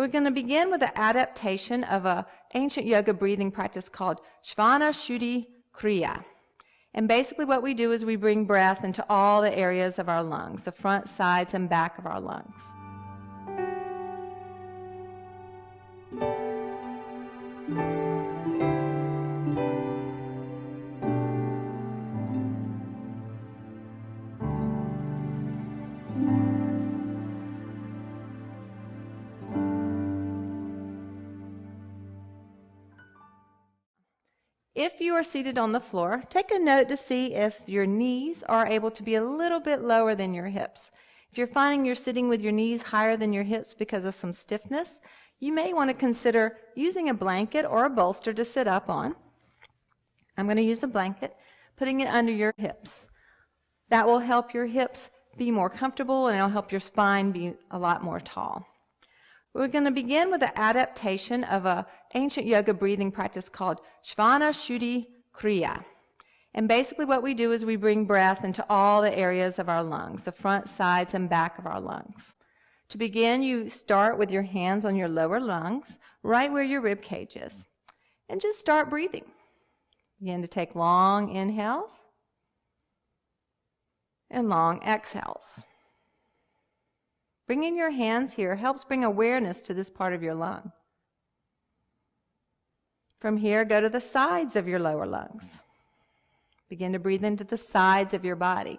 We're going to begin with the adaptation of an ancient yoga breathing practice called Shvana Shuddhi Kriya. And basically what we do is we bring breath into all the areas of our lungs, the front, sides, and back of our lungs. If you are seated on the floor, take a note to see if your knees are able to be a little bit lower than your hips. If you're finding you're sitting with your knees higher than your hips because of some stiffness, you may want to consider using a blanket or a bolster to sit up on. I'm going to use a blanket, putting it under your hips. That will help your hips be more comfortable, and it'll help your spine be a lot more tall. We're going to begin with the adaptation of an ancient yoga breathing practice called Shvana Shuddhi Kriya. And basically what we do is we bring breath into all the areas of our lungs, the front, sides, and back of our lungs. To begin, you start with your hands on your lower lungs, right where your rib cage is. And just start breathing. Begin to take long inhales and long exhales. Bringing your hands here helps bring awareness to this part of your lung. From here, go to the sides of your lower lungs. Begin to breathe into the sides of your body.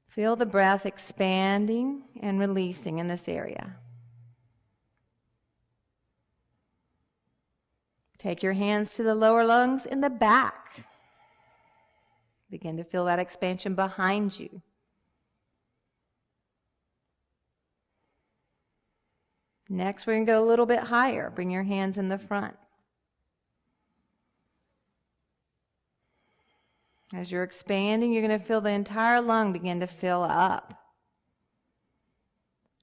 Feel the breath expanding and releasing in this area. Take your hands to the lower lungs in the back. Begin to feel that expansion behind you. Next, we're going to go a little bit higher. Bring your hands in the front. As you're expanding, you're going to feel the entire lung begin to fill up.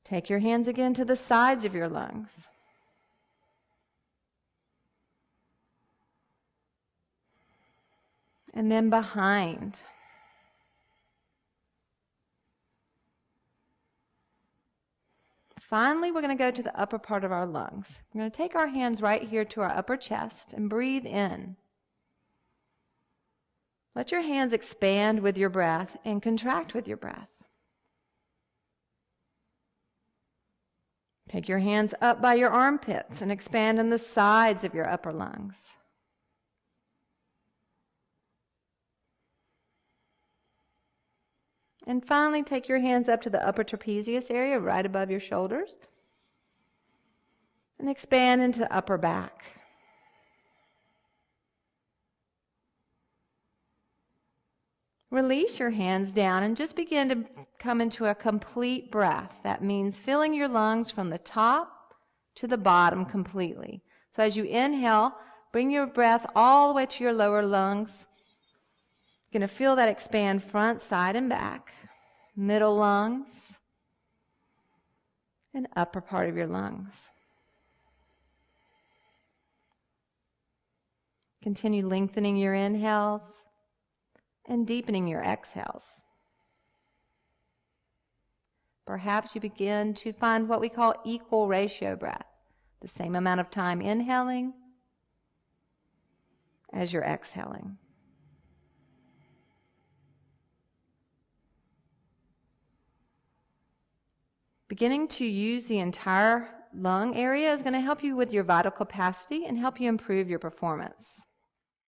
Take your hands again to the sides of your lungs. And then behind. Finally, we're going to go to the upper part of our lungs. We're going to take our hands right here to our upper chest and breathe in. Let your hands expand with your breath and contract with your breath. Take your hands up by your armpits and expand in the sides of your upper lungs. And finally, take your hands up to the upper trapezius area right above your shoulders and expand into the upper back. Release your hands down and just begin to come into a complete breath. That means filling your lungs from the top to the bottom completely. So as you inhale, bring your breath all the way to your lower lungs. You're going to feel that expand front, side, and back, middle lungs, and upper part of your lungs. Continue lengthening your inhales and deepening your exhales. Perhaps you begin to find what we call equal ratio breath, the same amount of time inhaling as you're exhaling. Beginning to use the entire lung area is going to help you with your vital capacity and help you improve your performance.